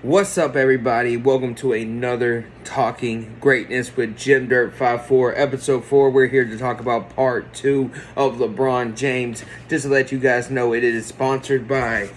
What's up, everybody? Welcome to another Talking Greatness with Jim Dirt 54, episode 4. We're here to talk about part 2 of LeBron James. Just to let you guys know, it is sponsored by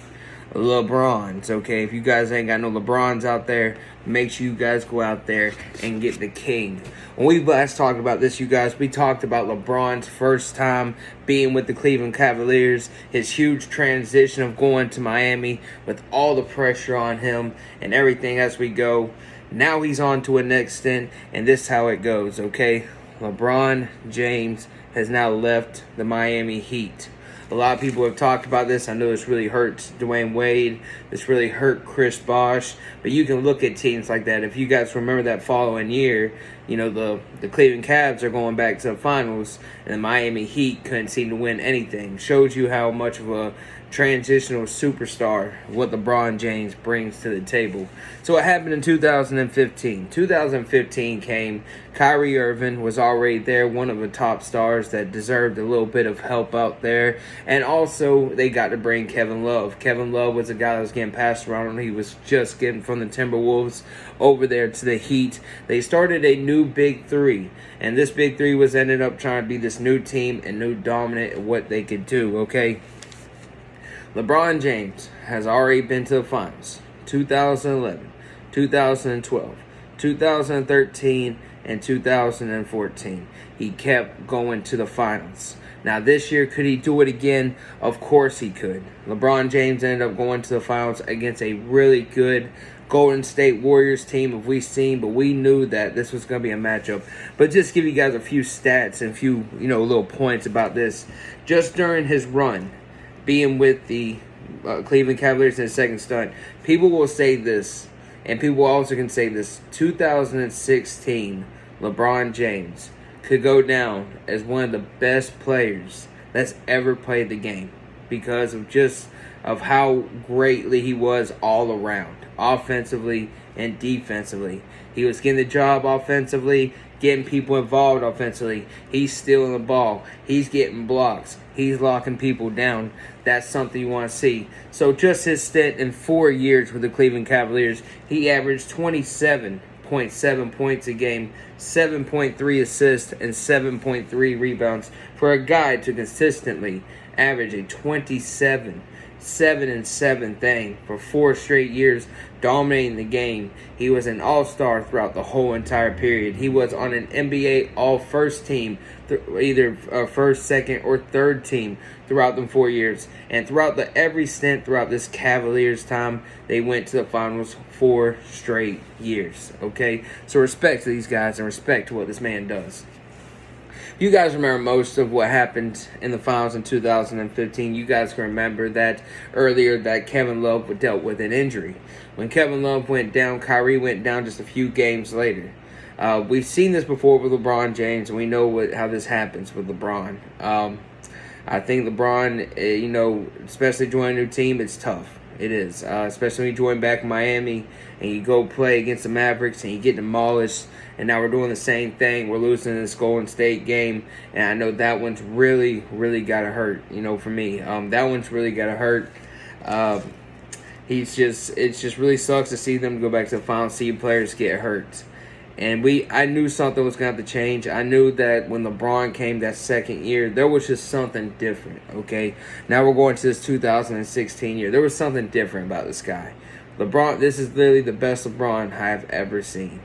LeBron's. Okay, if you guys ain't got no LeBron's out there, make sure you guys go out there and get the king. When we last talked about this, you guys, we talked about LeBron's first time being with the Cleveland Cavaliers, his huge transition of going to Miami with all the pressure on him and everything as we go. Now he's on to a next stint, and this is how it goes, okay? LeBron James has now left the Miami Heat. A lot of people have talked about this. I know this really hurts Dwayne Wade. This really hurt Chris Bosh. But you can look at teams like that. If you guys remember that following year, you know, the Cleveland Cavs are going back to the finals, and the Miami Heat couldn't seem to win anything. Shows you how much of a transitional superstar what LeBron James brings to the table. So what happened in 2015? 2015 came. Kyrie Irving was already there, one of the top stars that deserved a little bit of help out there. And also, they got to bring Kevin Love. Kevin Love was a guy that was getting passed around. He was just getting from the Timberwolves over there to the Heat. They started a new big three. And this big three was ended up trying to be this new team and new dominant at what they could do, okay? LeBron James has already been to the finals. 2011, 2012, 2013, and 2014. He kept going to the finals. Now this year, could he do it again? Of course he could. LeBron James ended up going to the finals against a really good Golden State Warriors team, if we've seen, but we knew that this was going to be a matchup. But just give you guys a few stats and a few, little points about this. Just during his run, being with the Cleveland Cavaliers in his second stint, people will say this, and people also can say this: 2016, LeBron James could go down as one of the best players that's ever played the game because of just of how greatly he was all around, offensively and defensively. He was getting the job offensively, getting people involved offensively. He's stealing the ball. He's getting blocks. He's locking people down. That's something you want to see. So just his stint in 4 years with the Cleveland Cavaliers, he averaged 27.7 points a game, 7.3 assists, and 7.3 rebounds for a guy to consistently average a 7-7 thing for 4 straight years, dominating the game. He was an all-star throughout the whole entire period. He was on an NBA all-first team, either first, second, or third team throughout them 4 years. And throughout every stint throughout this Cavaliers time, they went to the finals 4 straight years. Okay? So respect to these guys and respect to what this man does. You guys remember most of what happened in the finals in 2015. You guys can remember that earlier that Kevin Love dealt with an injury. When Kevin Love went down, Kyrie went down just a few games later. We've seen this before with LeBron James, and we know how this happens with LeBron. I think LeBron, especially joining a new team, it's tough. It is, especially when you join back in Miami and you go play against the Mavericks and you get demolished. And now we're doing the same thing. We're losing this Golden State game, and I know that one's really, really gotta hurt. For me, that one's really gotta hurt. It just really sucks to see them go back to the finals, see players get hurt. And I knew something was going to have to change. I knew that when LeBron came that second year, there was just something different, okay? Now we're going to this 2016 year. There was something different about this guy. LeBron, this is literally the best LeBron I've ever seen.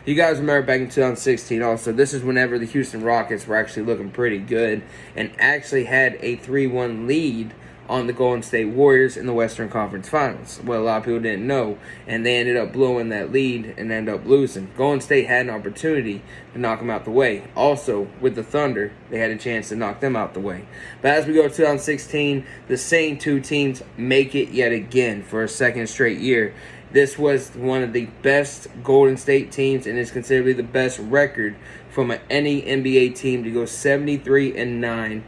You guys remember back in 2016 also, this is whenever the Houston Rockets were actually looking pretty good and actually had a 3-1 lead on the Golden State Warriors in the Western Conference Finals. Well, a lot of people didn't know, and they ended up blowing that lead and ended up losing. Golden State had an opportunity to knock them out the way. Also, with the Thunder, they had a chance to knock them out the way. But as we go to 2016, the same two teams make it yet again for a second straight year. This was one of the best Golden State teams, and is considered the best record from any NBA team to go 73-9.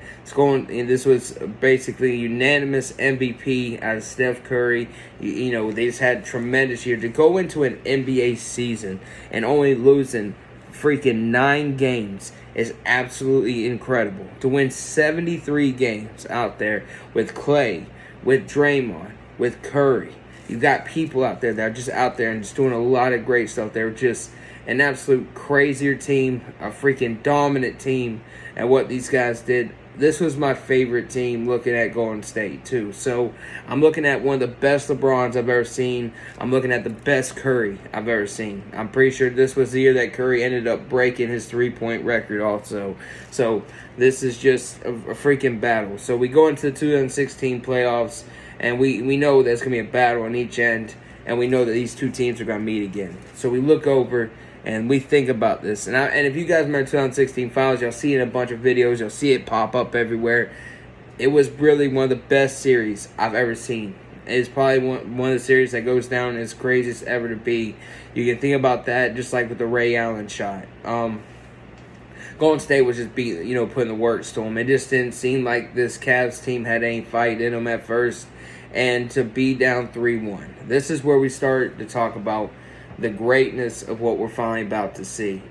And this was basically a unanimous MVP out of Steph Curry. They just had a tremendous year to go into an NBA season and only losing freaking 9 games is absolutely incredible. To win 73 games out there with Clay, with Draymond, with Curry, You got people out there that are just out there and just doing a lot of great stuff. They're just an absolute crazier team, a freaking dominant team at what these guys did. This was my favorite team looking at Golden State, too. So I'm looking at one of the best LeBrons I've ever seen. I'm looking at the best Curry I've ever seen. I'm pretty sure this was the year that Curry ended up breaking his three-point record also. So this is just a freaking battle. So we go into the 2016 playoffs, and we know there's going to be a battle on each end, and we know that these two teams are going to meet again. So we look over and we think about this. And if you guys remember 2016 finals, you'll see it in a bunch of videos. You'll see it pop up everywhere. It was really one of the best series I've ever seen. It's probably one of the series that goes down as craziest ever to be. You can think about that just like with the Ray Allen shot. Golden State was just putting the works to them. It just didn't seem like this Cavs team had any fight in them at first. And to be down 3-1. This is where we start to talk about the greatness of what we're finally about to see.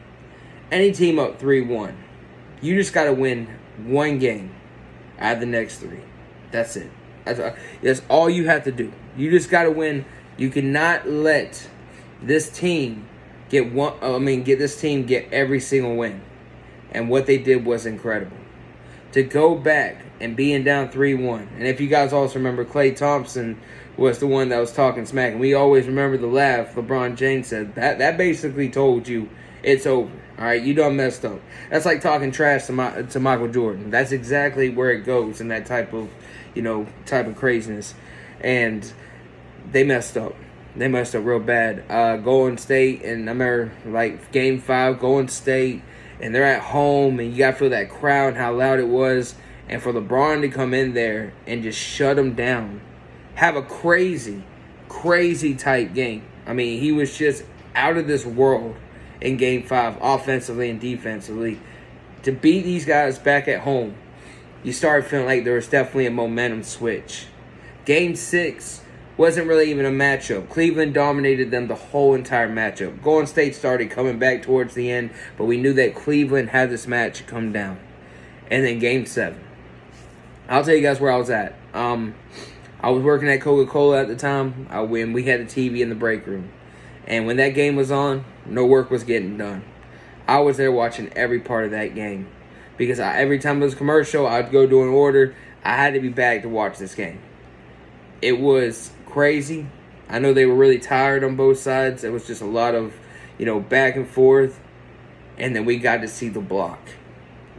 Any team up 3-1, you just got to win one game out of the next three. That's it. That's all you have to do. You just got to win. You cannot let this team get every single win. And what they did was incredible. To go back and being down 3-1. And if you guys also remember, Klay Thompson was the one that was talking smack. And we always remember the laugh LeBron James said. That basically told you it's over. All right, you done messed up. That's like talking trash to Michael Jordan. That's exactly where it goes in that type of craziness. And they messed up. They messed up real bad. Golden State, and I remember like Game 5, Golden State, and they're at home, and you got to feel that crowd, how loud it was. And for LeBron to come in there and just shut them down, have a crazy, crazy type game. I mean, he was just out of this world in Game 5, offensively and defensively. To beat these guys back at home, you started feeling like there was definitely a momentum switch. Game 6 wasn't really even a matchup. Cleveland dominated them the whole entire matchup. Golden State started coming back towards the end, but we knew that Cleveland had this match come down. And then Game 7. I'll tell you guys where I was at. I was working at Coca-Cola at the time when we had a TV in the break room. And when that game was on, no work was getting done. I was there watching every part of that game. Because every time there was a commercial, I'd go do an order. I had to be back to watch this game. It was crazy. I know they were really tired on both sides. It was just a lot of, back and forth. And then we got to see the block.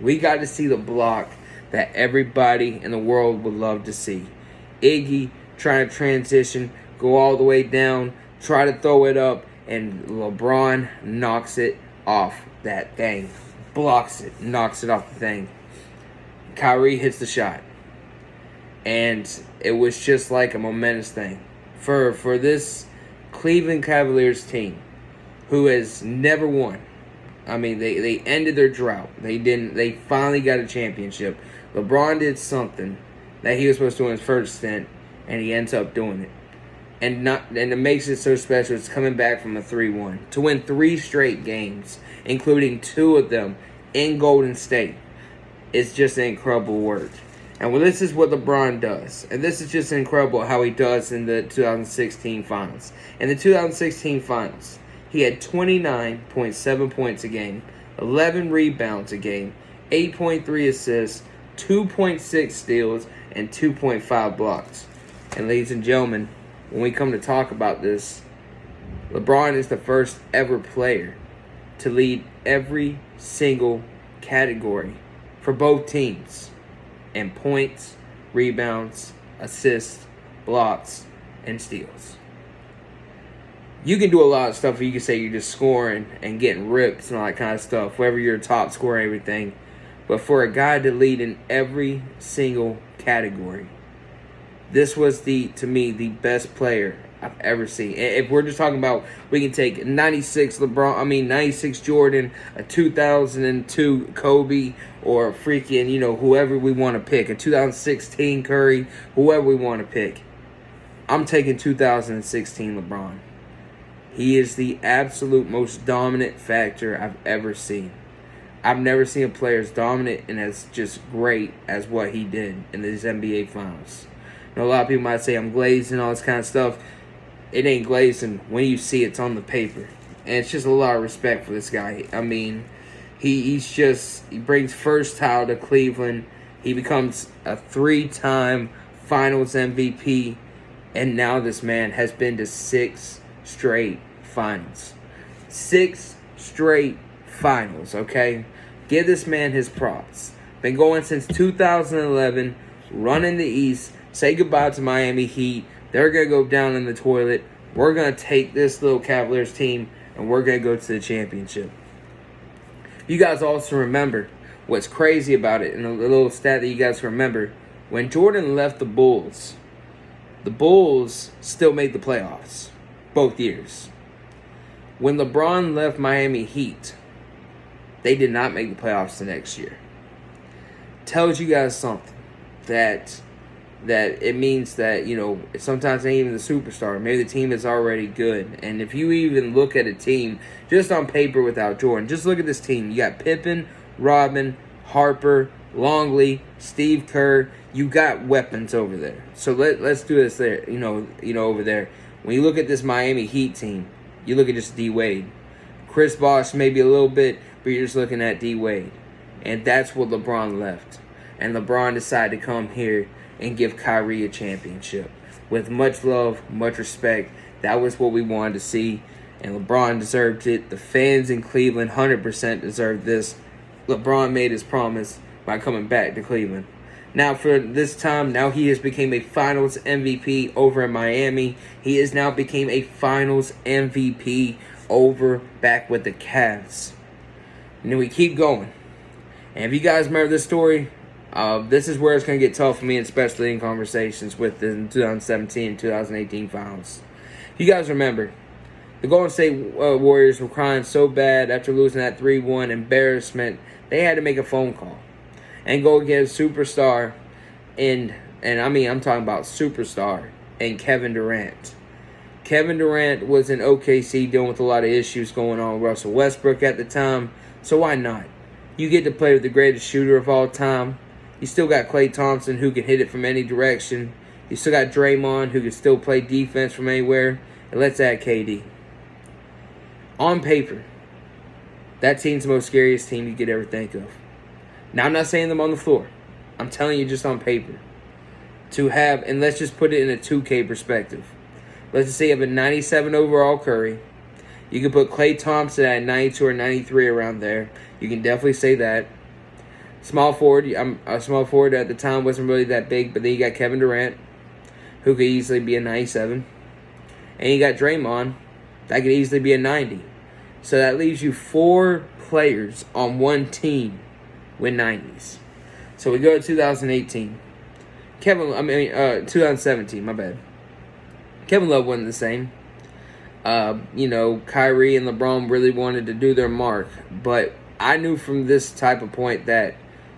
We got to see the block that everybody in the world would love to see. Iggy trying to transition, go all the way down, try to throw it up, and LeBron knocks it off that thing. Blocks it, knocks it off the thing. Kyrie hits the shot. And it was just like a momentous thing. For this Cleveland Cavaliers team, who has never won. I mean, they ended their drought. They finally got a championship. LeBron did something that he was supposed to do in his first stint, and he ends up doing it. And it makes it so special. It's coming back from a 3-1 to win 3 straight games, including 2 of them in Golden State. It's just an incredible work. And this is what LeBron does. And this is just incredible how he does in the 2016 finals. In the 2016 finals, he had 29.7 points a game, 11 rebounds a game, 8.3 assists, 2.6 steals, and 2.5 blocks. And ladies and gentlemen, when we come to talk about this, LeBron is the first ever player to lead every single category for both teams in points, rebounds, assists, blocks, and steals. You can do a lot of stuff. You can say you're just scoring and getting rips and all that kind of stuff, whether you're a top scorer and everything. But for a guy to lead in every single category, this was to me, the best player I've ever seen. If we're just talking about, we can take 96 Jordan, a 2002 Kobe, or freaking, whoever we want to pick. A 2016 Curry, whoever we want to pick. I'm taking 2016 LeBron. He is the absolute most dominant factor I've ever seen. I've never seen a player as dominant and as just great as what he did in these NBA Finals. A lot of people might say I'm glazed and all this kind of stuff. it ain't glazing when you see it's on the paper. And it's just a lot of respect for this guy. I mean, he brings first title to Cleveland. He becomes a 3-time Finals MVP, and now this man has been to 6 straight finals. 6 straight finals, okay? Give this man his props. Been going since 2011, running the East. Say goodbye to Miami Heat. They're going to go down in the toilet. We're going to take this little Cavaliers team, and we're going to go to the championship. You guys also remember what's crazy about it, and a little stat that you guys remember, when Jordan left the Bulls still made the playoffs both years. When LeBron left Miami Heat, they did not make the playoffs the next year. Tells you guys something, that it means that, you know, sometimes ain't even the superstar. Maybe the team is already good. And if you even look at a team just on paper without Jordan, just look at this team. You got Pippen, Rodman, Harper, Longley, Steve Kerr. You got weapons over there. So let's do this there. You know over there. When you look at this Miami Heat team, you look at just D Wade, Chris Bosh maybe a little bit, but you're just looking at D Wade, and that's what LeBron left. And LeBron decided to come here and give Kyrie a championship with much love, much respect. That was what we wanted to see, and LeBron deserved it. The fans in Cleveland 100% deserved this. LeBron made his promise by coming back to Cleveland. Now for this time, now he has become a Finals MVP over in Miami. He has now become a Finals MVP over back with the Cavs. And then we keep going. And if you guys remember this story, this is where it's going to get tough for me, especially in conversations with the 2017 and 2018 Finals. If you guys remember, the Golden State Warriors were crying so bad after losing that 3-1 embarrassment, they had to make a phone call and go get a superstar, and I mean, I'm talking about superstar, and Kevin Durant. Kevin Durant was in OKC dealing with a lot of issues going on with Russell Westbrook at the time, so why not? You get to play with the greatest shooter of all time. You still got Klay Thompson, who can hit it from any direction. You still got Draymond, who can still play defense from anywhere. And let's add KD. On paper, that team's the most scariest team you could ever think of. Now, I'm not saying them on the floor. I'm telling you just on paper. To have, and let's just put it in a 2K perspective. Let's just say you have a 97 overall Curry. You can put Klay Thompson at 92 or 93 around there. You can definitely say that. Small forward, a small forward at the time wasn't really that big, but then you got Kevin Durant, who could easily be a 97. And you got Draymond, that could easily be a 90. So that leaves you 4 players on one team with 90s. So we go to 2018. 2017, my bad. Kevin Love wasn't the same. Kyrie and LeBron really wanted to do their mark. But I knew from this type of point that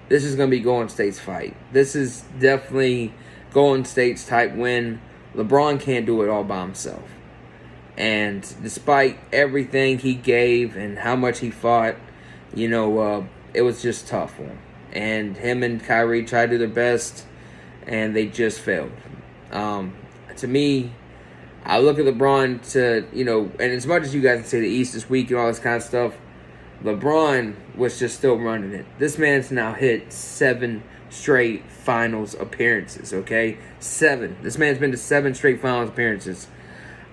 this is going to be Golden State's fight. This is definitely Golden State's type win. LeBron can't do it all by himself. And despite everything he gave and how much he fought, it was just tough for him. And him and Kyrie tried to do their best, and they just failed. To me, I look at LeBron and as much as you guys can say the East is weak and all this kind of stuff, LeBron was just still running it. This man's now hit 7 straight finals appearances, okay? 7. This man's been to 7 straight finals appearances.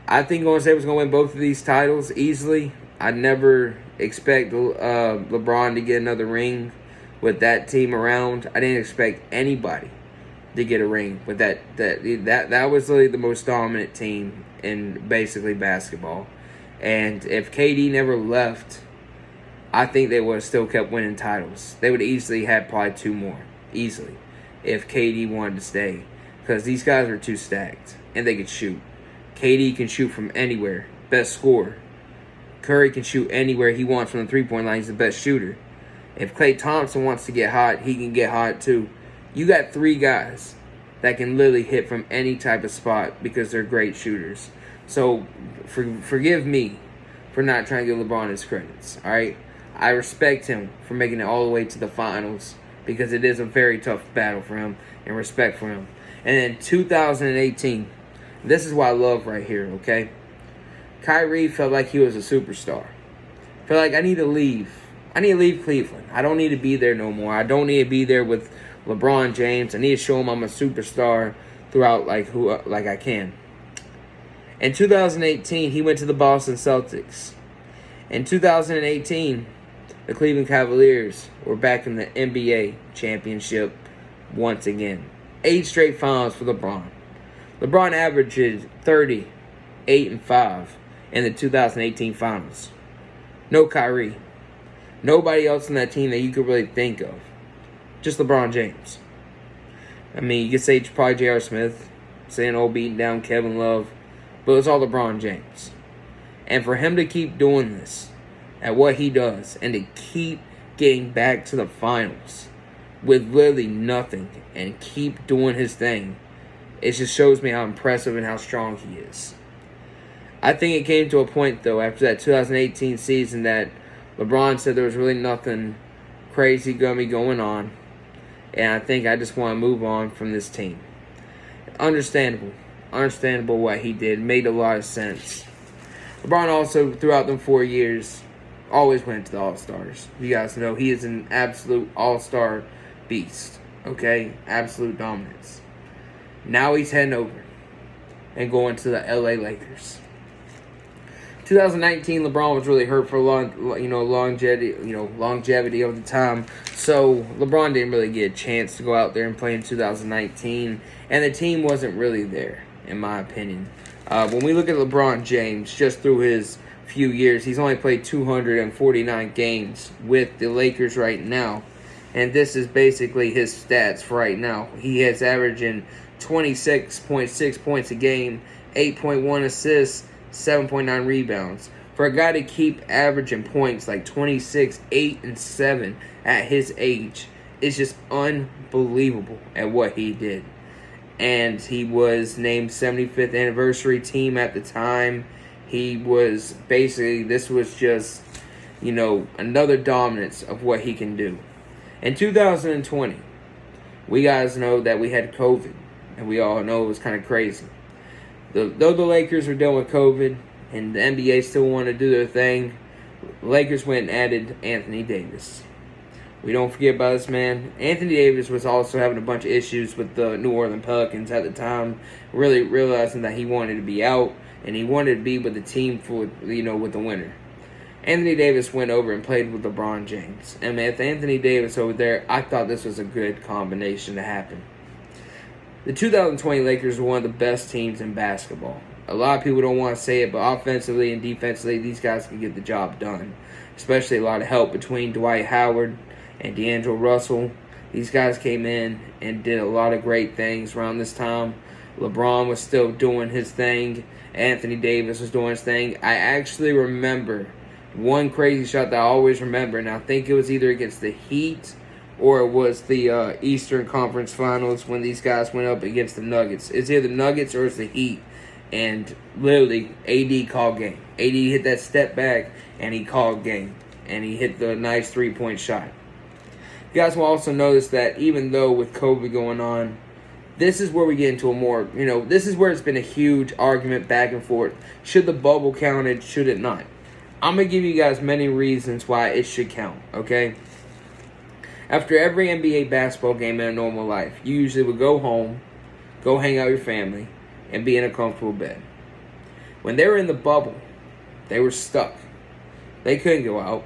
I think Golden State was going to win both of these titles easily. I never expect LeBron to get another ring with that team around. I didn't expect anybody to get a ring with that. That was really the most dominant team in basically basketball. And if KD never left, I think they would have still kept winning titles. They would easily have probably 2 more, easily, if KD wanted to stay. Because these guys are too stacked, and they could shoot. KD can shoot from anywhere, best scorer. Curry can shoot anywhere he wants from the three-point line. He's the best shooter. If Klay Thompson wants to get hot, he can get hot too. You got 3 guys that can literally hit from any type of spot because they're great shooters. So forgive me for not trying to give LeBron his credits, all right? I respect him for making it all the way to the finals because it is a very tough battle for him and respect for him. And then 2018, This is what I love right here, okay? Kyrie felt like he was a superstar. Felt like I need to leave. I need to leave Cleveland. I don't need to be there no more. I don't need to be there with LeBron James. I need to show him I'm a superstar throughout like I can. In 2018, he went to the Boston Celtics. In 2018, the Cleveland Cavaliers were back in the NBA championship once again. 8 straight finals for LeBron. LeBron averaged 30, 8, and 5 in the 2018 finals. No Kyrie. Nobody else on that team that you could really think of. Just LeBron James. I mean, you could say probably J.R. Smith, saying old beating down Kevin Love, but it's all LeBron James. And for him to keep doing this at what he does and to keep getting back to the finals with literally nothing and keep doing his thing, it just shows me how impressive and how strong he is. I think it came to a point, though, after that 2018 season that LeBron said there was really nothing crazy going to be going on. And I think I just want to move on from this team. Understandable. Understandable what he did. Made a lot of sense. LeBron also, throughout them 4 years, always went to the All-Stars. You guys know he is an absolute All-Star beast. Okay? Absolute dominance. Now he's heading over and going to the LA Lakers. 2019, LeBron was really hurt for longevity of the time. So LeBron didn't really get a chance to go out there and play in 2019, and the team wasn't really there, in my opinion. When we look at LeBron James, just through his few years, he's only played 249 games with the Lakers right now, and this is basically his stats for right now. He has averaging 26.6 points a game, 8.1 assists, 7.9 rebounds. For a guy to keep averaging points like 26, 8, and 7 at his age is just unbelievable at what he did. And he was named 75th anniversary team at the time. He was basically, this was just, another dominance of what he can do. In 2020, we guys know that we had COVID, and we all know it was kind of crazy. Though the Lakers were done with COVID and the NBA still wanted to do their thing, the Lakers went and added Anthony Davis. We don't forget about this man. Anthony Davis was also having a bunch of issues with the New Orleans Pelicans at the time, really realizing that he wanted to be out and he wanted to be with the team for, with the winner. Anthony Davis went over and played with LeBron James. And with Anthony Davis over there, I thought this was a good combination to happen. The 2020 Lakers were one of the best teams in basketball. A lot of people don't want to say it, but offensively and defensively, these guys can get the job done. Especially a lot of help between Dwight Howard and D'Angelo Russell. These guys came in and did a lot of great things around this time. LeBron was still doing his thing. Anthony Davis was doing his thing. I actually remember one crazy shot that I always remember, and I think it was either against the Heat or it was the Eastern Conference Finals when these guys went up against the Nuggets. It's either the Nuggets or it's the Heat. And literally, AD called game. AD hit that step back, and he called game. And he hit the nice three-point shot. You guys will also notice that even though with COVID going on, this is where we get into a more, this is where it's been a huge argument back and forth. Should the bubble count it? Should it not? I'm going to give you guys many reasons why it should count, okay? After every NBA basketball game in a normal life, you usually would go home, go hang out with your family, and be in a comfortable bed. When they were in the bubble, they were stuck. They couldn't go out.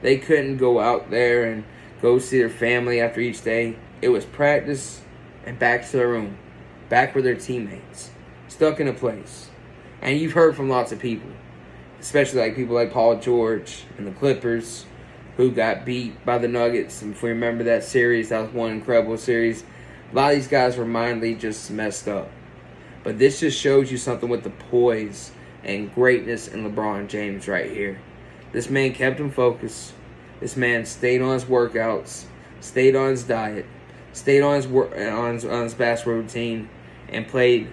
They couldn't go out there and go see their family after each day. It was practice and back to their room, back with their teammates, stuck in a place. And you've heard from lots of people, especially like people like Paul George and the Clippers, who got beat by the Nuggets. And if we remember that series, that was one incredible series. A lot of these guys were mindly just messed up. But this just shows you something with the poise and greatness in LeBron James right here. This man kept him focused. This man stayed on his workouts, stayed on his diet, stayed on his basketball routine, and played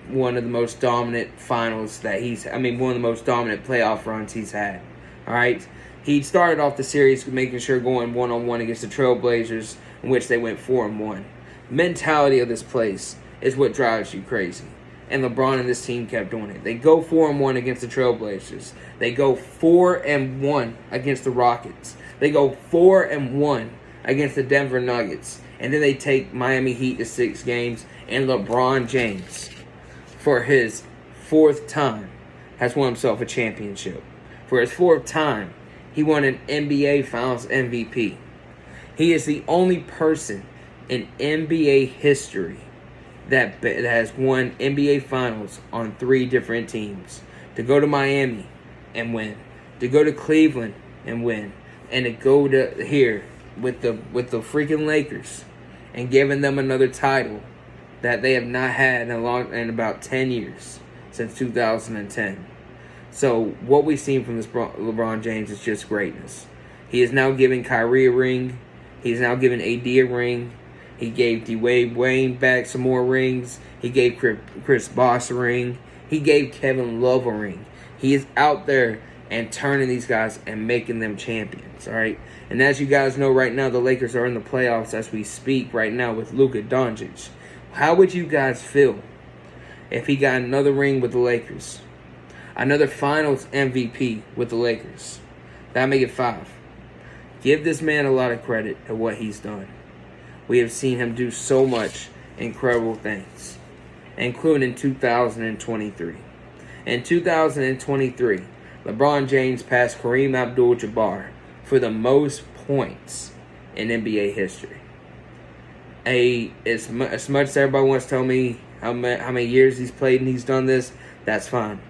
one of the most dominant finals that one of the most dominant playoff runs he's had. All right? He started off the series making sure going one-on-one against the Trailblazers, in which they went 4-1. The mentality of this place is what drives you crazy. And LeBron and this team kept doing it. They go 4-1 against the Trailblazers. They go 4-1 against the Rockets. They go 4-1 against the Denver Nuggets. And then they take Miami Heat to 6 games. And LeBron James, for his 4th time, has won himself a championship. For his 4th time, he won an NBA Finals MVP. He is the only person in NBA history that has won NBA Finals on 3 different teams. To go to Miami and win. To go to Cleveland and win. And to go to here with the freaking Lakers and giving them another title that they have not had in about 10 years, since 2010. So what we've seen from this LeBron James is just greatness. He is now giving Kyrie a ring. He's now giving AD a ring. He gave Dwayne Wayne back some more rings. He gave Chris Bosh a ring. He gave Kevin Love a ring. He is out there and turning these guys and making them champions, all right? And as you guys know right now, the Lakers are in the playoffs as we speak right now with Luka Doncic. How would you guys feel if he got another ring with the Lakers? Another Finals MVP with the Lakers? That'd make it 5. Give this man a lot of credit at what he's done. We have seen him do so much incredible things, including in 2023. In 2023, LeBron James passed Kareem Abdul-Jabbar for the most points in NBA history. As much as everybody wants to tell me how many years he's played and he's done this, that's fine.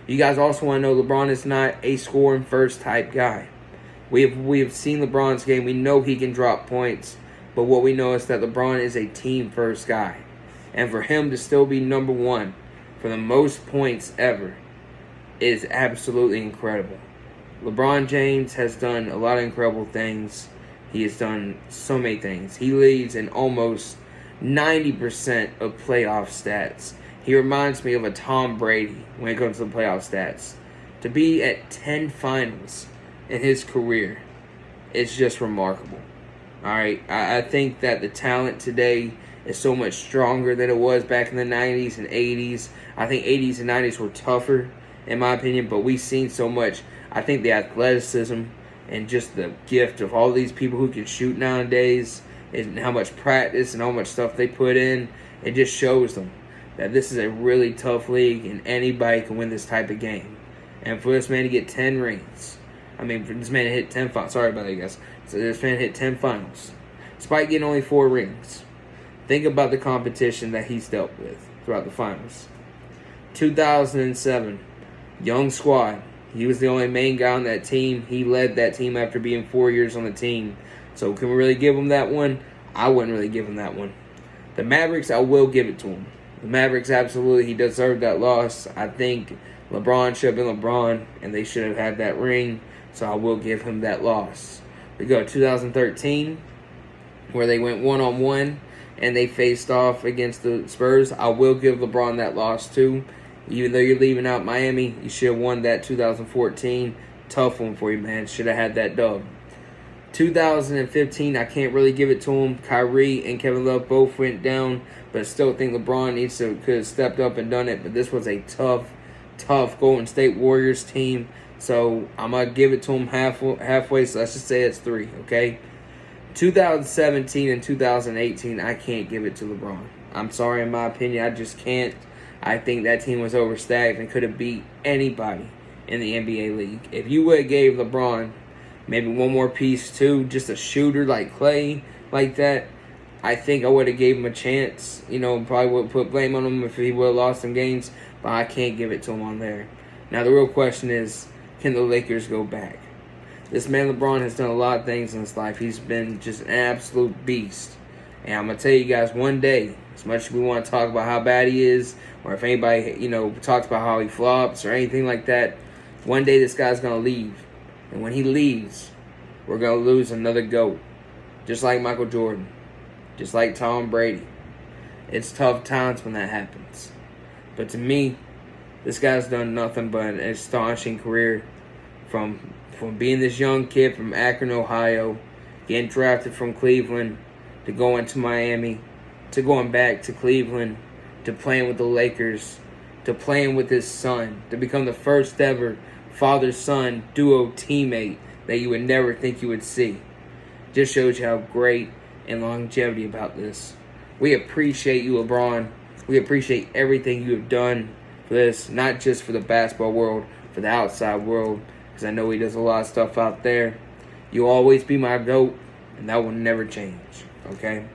You guys also want to know LeBron is not a scoring first type guy. We have seen LeBron's game. We know he can drop points, but what we know is that LeBron is a team first guy. And for him to still be number 1 for the most points ever is absolutely incredible. LeBron James has done a lot of incredible things. He has done so many things. He leads in almost 90% of playoff stats. He reminds me of a Tom Brady when it comes to the playoff stats. To be at 10 finals in his career is just remarkable. All right, I think that the talent today is so much stronger than it was back in the 90s and 80s. I think 80s and 90s were tougher, in my opinion, but we've seen so much. I think the athleticism and just the gift of all these people who can shoot nowadays and how much practice and how much stuff they put in, it just shows them that this is a really tough league and anybody can win this type of game. And for this man to get 10 rings, for this man to hit 10 finals, sorry about that, guys. So this man hit 10 finals, despite getting only 4 rings. Think about the competition that he's dealt with throughout the finals. 2007, young squad. He was the only main guy on that team. He led that team after being 4 years on the team. So can we really give him that one? I wouldn't really give him that one. The Mavericks, I will give it to him. The Mavericks, absolutely, he deserved that loss. I think LeBron should have been LeBron, and they should have had that ring. So I will give him that loss. We go to 2013, where they went 1-on-1, and they faced off against the Spurs. I will give LeBron that loss too. Even though you're leaving out Miami, you should have won that 2014. Tough one for you, man. Should have had that dub. 2015, I can't really give it to him. Kyrie and Kevin Love both went down, but I still think LeBron could have stepped up and done it. But this was a tough Golden State Warriors team. So I'm going to give it to him halfway. So let's just say it's 3, okay? 2017 and 2018, I can't give it to LeBron. I'm sorry, in my opinion, I just can't. I think that team was overstacked and could have beat anybody in the NBA league. If you would have gave LeBron maybe one more piece too, just a shooter like Clay, like that, I think I would have gave him a chance. Probably would have put blame on him if he would have lost some games, but I can't give it to him on there. Now the real question is, can the Lakers go back? This man LeBron has done a lot of things in his life. He's been just an absolute beast. And I'm going to tell you guys, one day, as much as we want to talk about how bad he is, or if anybody, talks about how he flops or anything like that, one day this guy's going to leave. And when he leaves, we're going to lose another GOAT. Just like Michael Jordan. Just like Tom Brady. It's tough times when that happens. But to me, this guy's done nothing but an astonishing career from being this young kid from Akron, Ohio, getting drafted from Cleveland, to going to Miami, to going back to Cleveland, to playing with the Lakers, to playing with his son, to become the first ever father-son duo teammate that you would never think you would see. Just shows you how great and longevity about this. We appreciate you, LeBron. We appreciate everything you have done for this, not just for the basketball world, for the outside world, because I know he does a lot of stuff out there. You'll always be my GOAT, and that will never change, okay?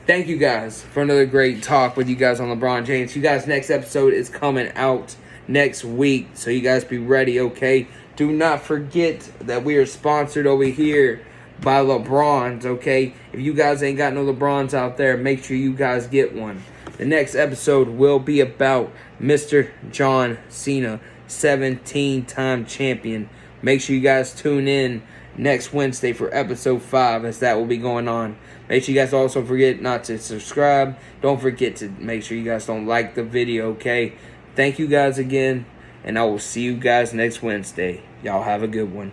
Thank you guys for another great talk with you guys on LeBron James. You guys, next episode is coming out next week, so you guys be ready, okay? Do not forget that we are sponsored over here by LeBron's, okay? If you guys ain't got no LeBron's out there, make sure you guys get one. The next episode will be about Mr. John Cena, 17-time champion. Make sure you guys tune in next Wednesday for episode 5, as that will be going on. Make sure you guys also forget not to subscribe. Don't forget to make sure you guys don't like the video, okay? Thank you guys again, and I will see you guys next Wednesday. Y'all have a good one.